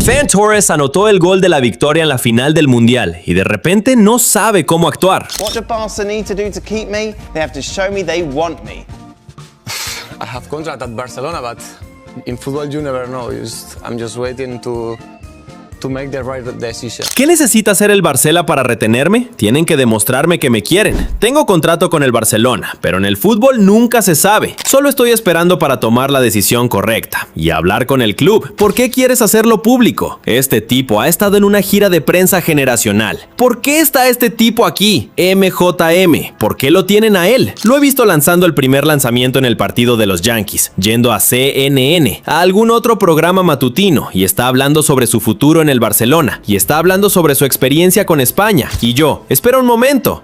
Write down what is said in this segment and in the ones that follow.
Ferran Torres anotó el gol de la victoria en la final del Mundial y de repente no sabe cómo actuar. What do Barca need to do to keep me? They have to show me they want me. I have contract at Barcelona, but in football you never know. I'm just waiting to make the right decision. ¿Qué necesita hacer el Barcelona para retenerme? Tienen que demostrarme que me quieren. Tengo contrato con el Barcelona, pero en el fútbol nunca se sabe. Solo estoy esperando para tomar la decisión correcta y hablar con el club. ¿Por qué quieres hacerlo público? Este tipo ha estado en una gira de prensa generacional. ¿Por qué está este tipo aquí? MJM. ¿Por qué lo tienen a él? Lo he visto lanzando el primer lanzamiento en el partido de los Yankees, yendo a CNN, a algún otro programa matutino, y está hablando sobre su futuro en el Barcelona, y está hablando sobre su experiencia con España. Y yo, espera un momento.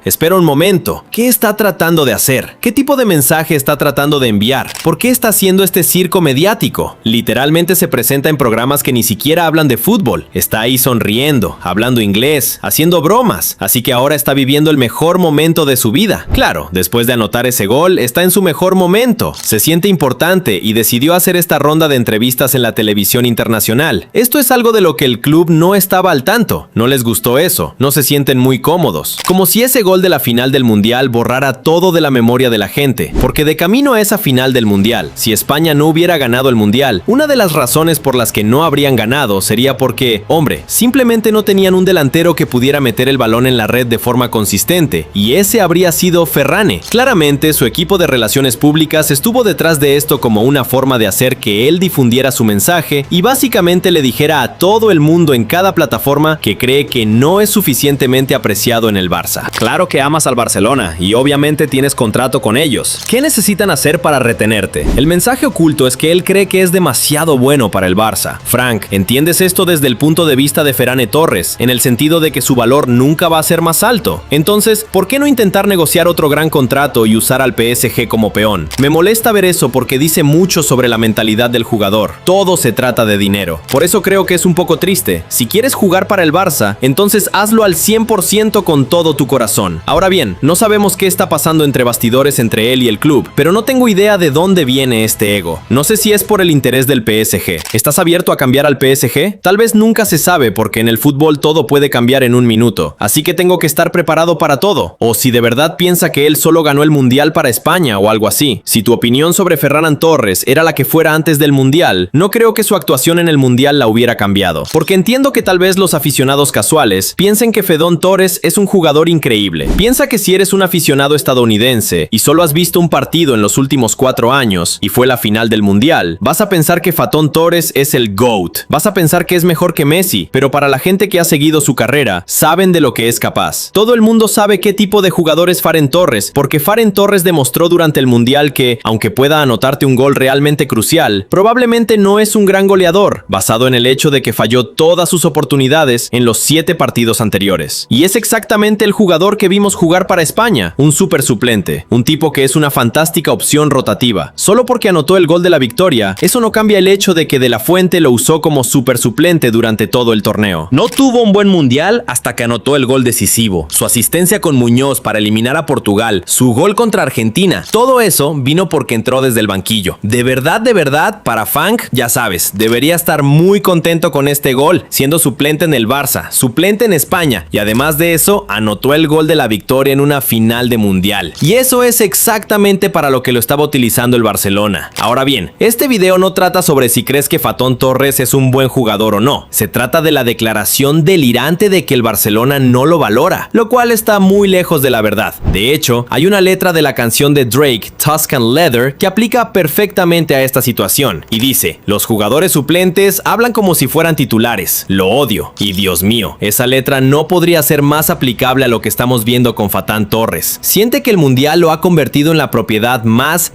¿Qué está tratando de hacer? ¿Qué tipo de mensaje está tratando de enviar? ¿Por qué está haciendo este circo mediático? Literalmente se presenta en programas que ni siquiera hablan de fútbol. Está ahí sonriendo, hablando inglés, haciendo bromas. Así que ahora está viviendo el mejor momento de su vida. Claro, después de anotar ese gol, está en su mejor momento. Se siente importante y decidió hacer esta ronda de entrevistas en la televisión internacional. Esto es algo de lo que el club no estaba al tanto. No les gustó eso. No se sienten muy cómodos. Como si ese gol de la final del Mundial borrara todo de la memoria de la gente. Porque de camino a esa final del Mundial, si España no hubiera ganado el Mundial, una de las razones por las que no habrían ganado sería porque, hombre, simplemente no tenían un delantero que pudiera meter el balón en la red de forma consistente, y ese habría sido Ferran. Claramente, su equipo de relaciones públicas estuvo detrás de esto como una forma de hacer que él difundiera su mensaje y básicamente le dijera a todo el mundo en cada plataforma que cree que no es suficientemente apreciado en el Barça. Claro que amas al Barcelona y obviamente tienes contrato con ellos. ¿Qué necesitan hacer para retenerte? El mensaje oculto es que él cree que es demasiado bueno para el Barça. Frank, ¿entiendes esto desde el punto de vista de Ferran Torres, en el sentido de que su valor nunca va a ser más alto? Entonces, ¿por qué no intentar negociar otro gran contrato y usar al PSG como peón? Me molesta ver eso porque dice mucho sobre la mentalidad del jugador. Todo se trata de dinero. Por eso creo que es un poco triste. Si quieres jugar para el Barça, entonces hazlo al 100% con todo tu corazón. Ahora bien, no sabemos qué está pasando entre bastidores entre él y el club, pero no tengo idea de dónde viene este ego. No sé si es por el interés del PSG. ¿Estás abierto a cambiar al PSG? Tal vez nunca se sabe porque en el fútbol todo puede cambiar en un minuto, así que tengo que estar preparado para todo. O si de verdad piensa que él solo ganó el Mundial para España o algo así. Si tu opinión sobre Ferran Torres era la que fuera antes del Mundial, no creo que su actuación en el Mundial la hubiera cambiado, porque entiendo que tal vez los aficionados casuales piensen que Ferran Torres es un jugador increíble. Piensa que si eres un aficionado estadounidense y solo has visto un partido en los últimos 4 años y fue la final del Mundial, vas a pensar que Ferran Torres es el GOAT. Vas a pensar que es mejor que Messi, pero para la gente que ha seguido su carrera, saben de lo que es capaz. Todo el mundo sabe qué tipo de jugador es Ferran Torres, porque Ferran Torres demostró durante el Mundial que, aunque pueda anotarte un gol realmente crucial, probablemente no es un gran goleador, basado en el hecho de que falló todas sus oportunidades en los 7 partidos anteriores. Y es exactamente el jugador que vimos jugar para España, un super suplente, un tipo que es una fantástica opción rotativa. Solo porque anotó el gol de la victoria, eso no cambia el hecho de que De La Fuente lo usó como super suplente durante todo el torneo. No tuvo un buen Mundial hasta que anotó el gol decisivo, su asistencia con Muñoz para eliminar a Portugal, su gol contra Argentina. Todo eso vino porque entró desde el banquillo. De verdad, para Frank, ya sabes, debería estar muy contento con este gol, siendo suplente en el Barça, suplente en España, y además de eso, anotó el gol de la victoria en una final de Mundial. Y eso es exactamente para lo que lo estaba utilizando el Barcelona. Ahora bien, este video no trata sobre si crees que Ferran Torres es un buen jugador o no. Se trata de la declaración delirante de que el Barcelona no lo valora, lo cual está muy lejos de la verdad. De hecho, hay una letra de la canción de Drake, Tuscan Leather, que aplica perfectamente a esta situación, y dice: los jugadores suplentes hablan como si fueran titulares. Lo odio. Y Dios mío, esa letra no podría ser más aplicable a lo que estamos viendo con Ferran Torres. Siente que el Mundial lo ha convertido en la propiedad más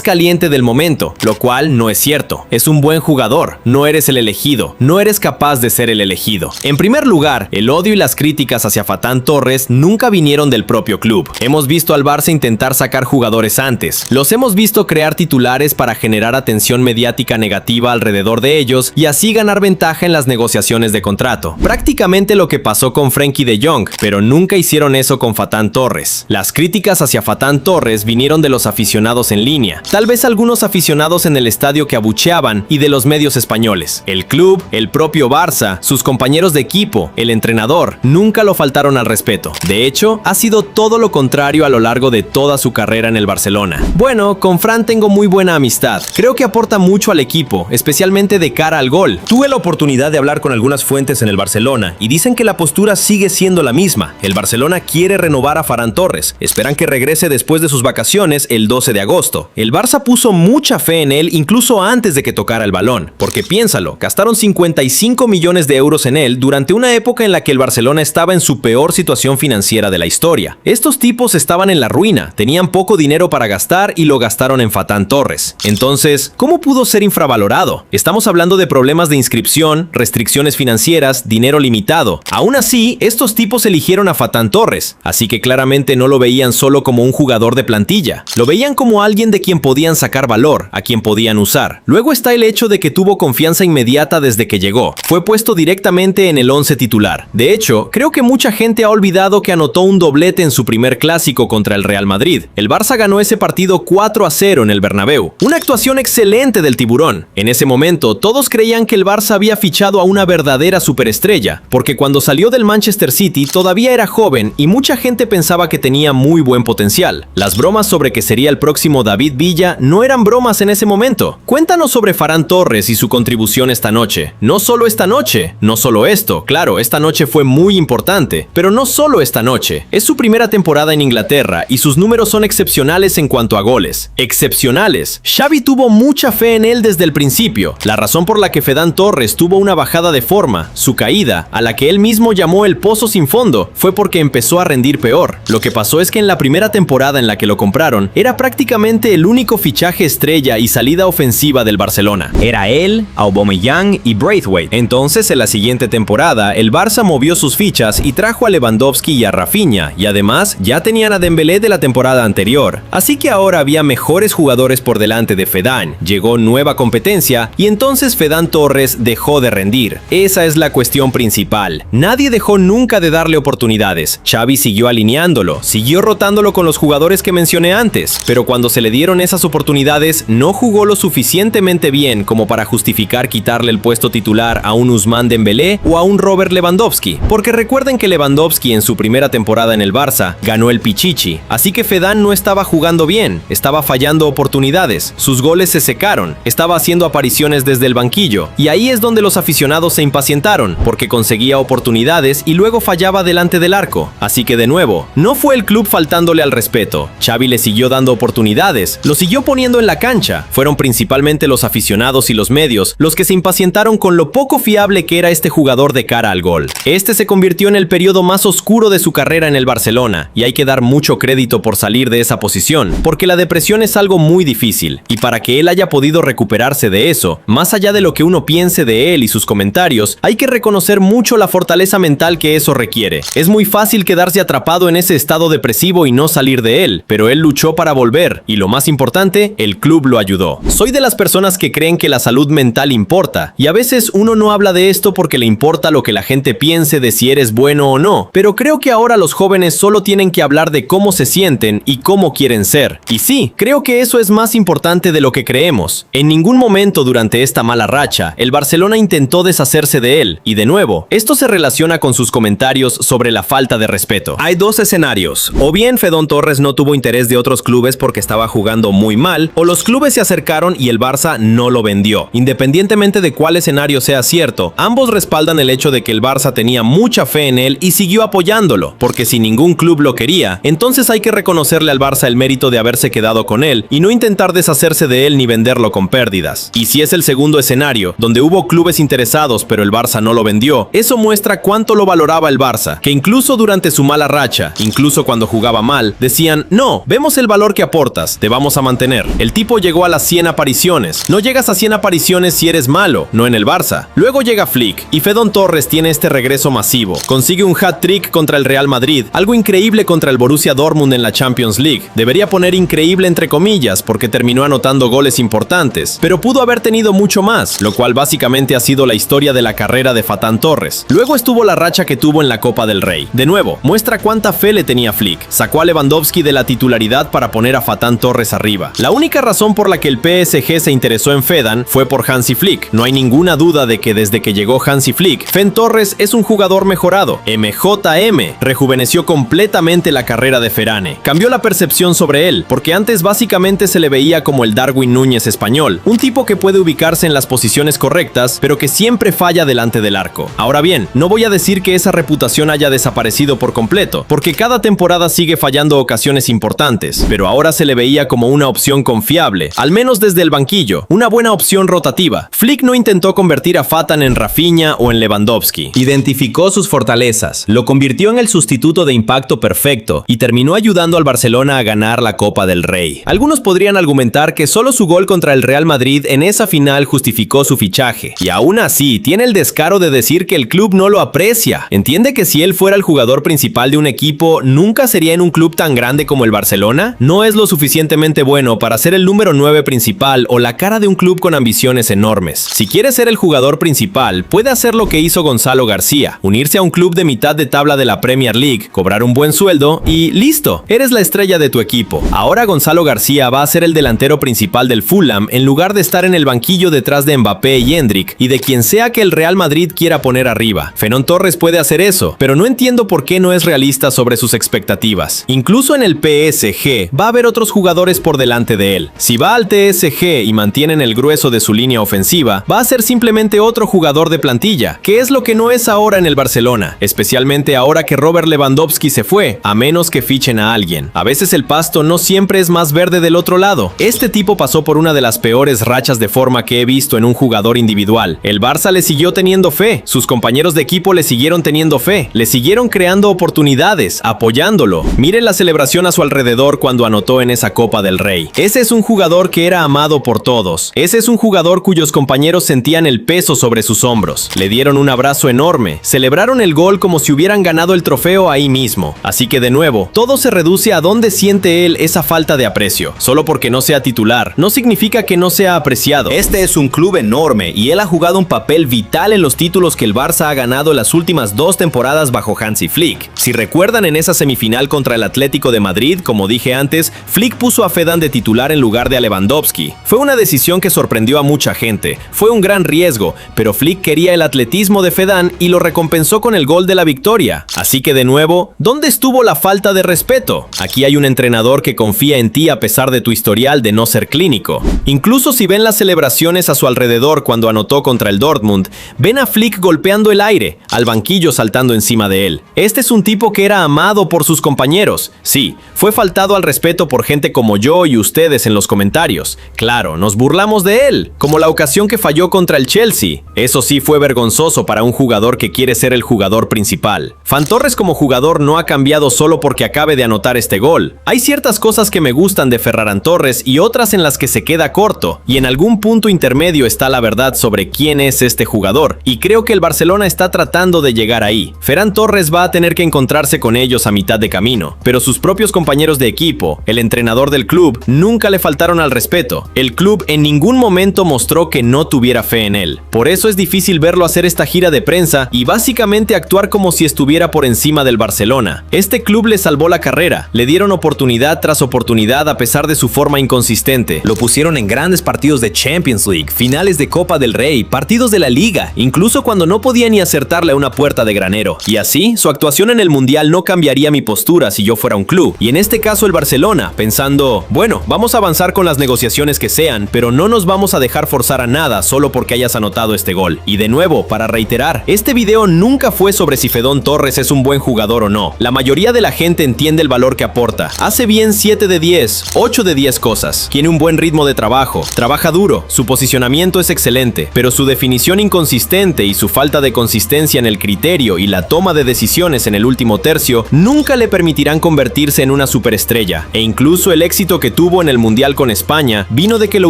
caliente del momento, lo cual no es cierto. Es un buen jugador, no eres el elegido, no eres capaz de ser el elegido. En primer lugar, el odio y las críticas hacia Ferran Torres nunca vinieron del propio club. Hemos visto al Barça intentar sacar jugadores antes. Los hemos visto crear titulares para generar atención mediática negativa alrededor de ellos y así ganar ventaja en las negociaciones de contrato. Prácticamente lo que pasó con Frenkie de Jong, pero nunca hicieron eso con Fatán Torres. Las críticas hacia Fatán Torres vinieron de los aficionados en línea, tal vez algunos aficionados en el estadio que abucheaban y de los medios españoles. El club, el propio Barça, sus compañeros de equipo, el entrenador, nunca lo faltaron al respeto. De hecho, ha sido todo lo contrario a lo largo de toda su carrera en el Barcelona. Bueno, con Fran tengo muy buena amistad. Creo que aporta mucho al equipo, especialmente de cara al gol. Tuve la oportunidad de hablar con algunas fuentes en el Barcelona y dicen que la postura sigue siendo la misma. El Barcelona quiere renovar a Ferran Torres. Esperan que regrese después de sus vacaciones el 12 de agosto. El Barça puso mucha fe en él incluso antes de que tocara el balón, porque piénsalo, gastaron 55 millones de euros en él durante una época en la que el Barcelona estaba en su peor situación financiera de la historia. Estos tipos estaban en la ruina, tenían poco dinero para gastar y lo gastaron en Fatán Torres. Entonces, ¿cómo pudo ser infravalorado? Estamos hablando de problemas de inscripción, restricciones financieras, dinero limitado. Aún así, estos tipos eligieron a Fatán Torres, así que claramente no lo veían solo como un jugador de plantilla. Lo veían como alguien de quien podían sacar valor, a quien podían usar. Luego está el hecho de que tuvo confianza inmediata desde que llegó. Fue puesto directamente en el 11 titular. De hecho, creo que mucha gente ha olvidado que anotó un doblete en su primer clásico contra el Real Madrid. El Barça ganó ese partido 4-0 en el Bernabéu. Una actuación excelente del tiburón. En ese momento, todos creían que el Barça había fichado a una verdadera superestrella, porque cuando salió del Manchester City todavía era joven y mucha gente pensaba que tenía muy buen potencial. Las bromas sobre que sería el próximo David Villa no eran bromas en ese momento. Cuéntanos sobre Ferran Torres y su contribución esta noche. No solo esta noche, no solo esto, claro, esta noche fue muy importante, pero no solo esta noche. Es su primera temporada en Inglaterra y sus números son excepcionales en cuanto a goles. Excepcionales. Xavi tuvo mucha fe en él desde el principio. La razón por la que Ferran Torres tuvo una bajada de forma, su caída, a la que él mismo llamó el pozo sin fondo, fue porque empezó a rendir peor. Lo que pasó es que en la primera temporada en la que lo compraron, era prácticamente el único fichaje estrella y salida ofensiva del Barcelona. Era él, Aubameyang y Braithwaite. Entonces, en la siguiente temporada, el Barça movió sus fichas y trajo a Lewandowski y a Rafinha, y además ya tenían a Dembélé de la temporada anterior. Así que ahora había mejores jugadores por delante de Ferran. Llegó nueva competencia y entonces Ferran Torres dejó de rendir. Esa es la cuestión principal. Nadie dejó nunca de darle oportunidades. Xavi siguió alineándolo, siguió rotándolo con los jugadores que mencioné antes, pero cuando se le dieron esas oportunidades, no jugó lo suficientemente bien como para justificar quitarle el puesto titular a un Ousmane Dembélé o a un Robert Lewandowski, porque recuerden que Lewandowski en su primera temporada en el Barça ganó el Pichichi, así que Ferran no estaba jugando bien, estaba fallando oportunidades, sus goles se secaron, estaba haciendo apariciones desde el banquillo, y ahí es donde los aficionados se impacientaron, porque conseguía oportunidades y luego fallaba delante del arco. Así que de nuevo, no fue el club faltándole al respeto. Xavi le siguió dando oportunidades, lo siguió poniendo en la cancha. Fueron principalmente los aficionados y los medios los que se impacientaron con lo poco fiable que era este jugador de cara al gol. Este se convirtió en el periodo más oscuro de su carrera en el Barcelona, y hay que dar mucho crédito por salir de esa posición, porque la depresión es algo muy difícil, y para que él haya podido recuperarse de eso, más allá de lo que uno piense de él y sus comentarios, hay que reconocer mucho la fortaleza mental que eso requiere. Es muy fácil quedarse atrapado en ese estado depresivo y no salir de él, pero él luchó para volver, y lo más importante, el club lo ayudó. Soy de las personas que creen que la salud mental importa, y a veces uno no habla de esto porque le importa lo que la gente piense de si eres bueno o no, pero creo que ahora los jóvenes solo tienen que hablar de cómo se sienten y cómo quieren ser. Y sí, creo que eso es más importante de lo que creemos. En ningún momento durante esta mala racha, el Barcelona intentó deshacerse de él, y de nuevo, esto se relaciona con sus comentarios sobre la falta de respeto. Hay dos escenarios: o bien Ferran Torres no tuvo interés de otros clubes porque estaba jugando muy mal, o los clubes se acercaron y el Barça no lo vendió. Independientemente de cuál escenario sea cierto, ambos respaldan el hecho de que el Barça tenía mucha fe en él y siguió apoyándolo, porque si ningún club lo quería, entonces hay que reconocerle al Barça el mérito de haberse quedado con él y no intentar deshacerse de él ni venderlo con pérdidas. Y si es el segundo escenario, donde hubo clubes interesados pero el Barça no lo vendió, eso muestra cuánto lo valoraba el Barça, que incluso durante su mala racha, incluso cuando jugaba mal, decían: no, vemos el valor que aportas, te vamos a mantener. El tipo llegó a las 100 apariciones. No llegas a 100 apariciones si eres malo, no en el Barça. Luego llega Flick, y Ferran Torres tiene este regreso masivo. Consigue un hat-trick contra el Real Madrid, algo increíble contra el Borussia Dortmund en la Champions League. Debería poner increíble entre comillas, porque terminó anotando goles importantes, pero pudo haber tenido mucho más, lo cual básicamente ha sido sido la historia de la carrera de Fatán Torres. Luego estuvo la racha que tuvo en la Copa del Rey. De nuevo, muestra cuánta fe le tenía Flick. Sacó a Lewandowski de la titularidad para poner a Fatán Torres arriba. La única razón por la que el PSG se interesó en Fedan fue por Hansi Flick. No hay ninguna duda de que desde que llegó Hansi Flick, Fen Torres es un jugador mejorado. MJM rejuveneció completamente la carrera de Ferane. Cambió la percepción sobre él, porque antes básicamente se le veía como el Darwin Núñez español, un tipo que puede ubicarse en las posiciones correctas, pero que siempre falla delante del arco. Ahora bien, no voy a decir que esa reputación haya desaparecido por completo, porque cada temporada sigue fallando ocasiones importantes, pero ahora se le veía como una opción confiable, al menos desde el banquillo, una buena opción rotativa. Flick no intentó convertir a Fatan en Rafinha o en Lewandowski. Identificó sus fortalezas, lo convirtió en el sustituto de impacto perfecto y terminó ayudando al Barcelona a ganar la Copa del Rey. Algunos podrían argumentar que solo su gol contra el Real Madrid en esa final justificó su fichaje, y aún así tiene el descaro de decir que el club no lo aprecia. Entiende que si él fuera el jugador principal de un equipo, nunca sería en un club tan grande como el Barcelona. No es lo suficientemente bueno para ser el número 9 principal o la cara de un club con ambiciones enormes. Si quiere ser el jugador principal, puede hacer lo que hizo Gonzalo García, unirse a un club de mitad de tabla de la Premier League, cobrar un buen sueldo y listo, eres la estrella de tu equipo. Ahora Gonzalo García va a ser el delantero principal del Fulham en lugar de estar en el banquillo detrás de Mbappé y Hendrik y de quien sea que el Real Madrid quiera poner arriba. Ferran Torres puede hacer eso, pero no entiendo por qué no es realista sobre sus expectativas. Incluso en el PSG va a haber otros jugadores por delante de él. Si va al TSG y mantienen el grueso de su línea ofensiva, va a ser simplemente otro jugador de plantilla, que es lo que no es ahora en el Barcelona, especialmente ahora que Robert Lewandowski se fue, a menos que fichen a alguien. A veces el pasto no siempre es más verde del otro lado. Este tipo pasó por una de las peores rachas de forma que he visto en un jugador individual. El Barça le siguió teniendo fe, sus compañeros de equipo le siguieron teniendo fe, le siguieron creando oportunidades, apoyándolo. Miren la celebración a su alrededor cuando anotó en esa Copa del Rey. Ese es un jugador que era amado por todos. Ese es un jugador cuyos compañeros sentían el peso sobre sus hombros. Le dieron un abrazo enorme, celebraron el gol como si hubieran ganado el trofeo ahí mismo. Así que de nuevo, todo se reduce a dónde siente él esa falta de aprecio. Solo porque no sea titular, no significa que no sea apreciado. Este es un club enorme y él ha jugado un papel vital en los títulos que el Barça ha ganado en las últimas 2 temporadas bajo Hansi Flick. Si recuerdan en esa semifinal contra el Atlético de Madrid, como dije antes, Flick puso a Fedan de titular en lugar de a Lewandowski. Fue una decisión que sorprendió a mucha gente. Fue un gran riesgo, pero Flick quería el atletismo de Fedan y lo recompensó con el gol de la victoria. Así que de nuevo, ¿dónde estuvo la falta de respeto? Aquí hay un entrenador que confía en ti a pesar de tu historial de no ser clínico. Incluso si ven las celebraciones a su alrededor cuando anotó contra el Dortmund, ven a Flick golpeando el aire, al banquillo saltando encima de él. Este es un tipo que era amado por sus compañeros. Sí, fue faltado al respeto por gente como yo y ustedes en los comentarios. Claro, nos burlamos de él, como la ocasión que falló contra el Chelsea. Eso sí fue vergonzoso para un jugador que quiere ser el jugador principal. Fan Torres como jugador no ha cambiado solo porque acabe de anotar este gol. Hay ciertas cosas que me gustan de Ferran Torres y otras en las que se queda corto, y en algún punto intermedio está la verdad sobre quién es este jugador, y creo que el Barcelona está tratando de llegar ahí. Ferran Torres va a tener que encontrarse con ellos a mitad de camino, pero sus propios compañeros de equipo, el entrenador del club, nunca le faltaron al respeto. El club en ningún momento mostró que no tuviera fe en él. Por eso es difícil verlo hacer esta gira de prensa y básicamente actuar como si estuviera por encima del Barcelona. Este club le salvó la carrera, le dieron oportunidad tras oportunidad a pesar de su forma inconsistente. Lo pusieron en grandes partidos de Champions League, finales de Copa del Rey, partidos de la Liga, incluso cuando no podía ni acertarle a una puerta de granero. Y así, su actuación en el Mundial no cambiaría mi postura si yo fuera un club. Y en este caso el Barcelona, pensando, bueno, vamos a avanzar con las negociaciones que sean, pero no nos vamos a dejar forzar a nada solo porque hayas anotado este gol. Y de nuevo, para reiterar, este video nunca fue sobre si Ferran Torres es un buen jugador o no. La mayoría de la gente entiende el valor que aporta. Hace bien 7 de 10, 8 de 10 cosas. Tiene un buen ritmo de trabajo, trabaja duro, su posicionamiento es excelente, pero su definición inconsistente y su falta de consistencia en el criterio y la toma de decisiones en el último tercio nunca le permitirán convertirse en una superestrella. E incluso el éxito que tuvo en el Mundial con España vino de que lo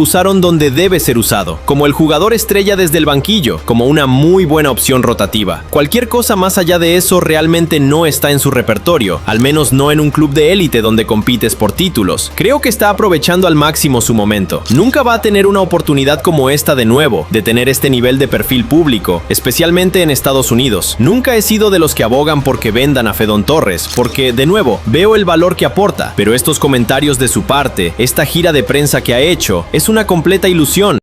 usaron donde debe ser usado, como el jugador estrella desde el banquillo, como una muy buena opción rotativa. Cualquier cosa más allá de eso realmente no está en su repertorio, al menos no en un club de élite donde compites por títulos. Creo que está aprovechando al máximo su momento. Nunca va a tener una oportunidad como esta de nuevo, de tener este nivel nivel de perfil público, especialmente en Estados Unidos. Nunca he sido de los que abogan porque vendan a Fedon Torres, porque, de nuevo, veo el valor que aporta, pero estos comentarios de su parte, esta gira de prensa que ha hecho, es una completa ilusión.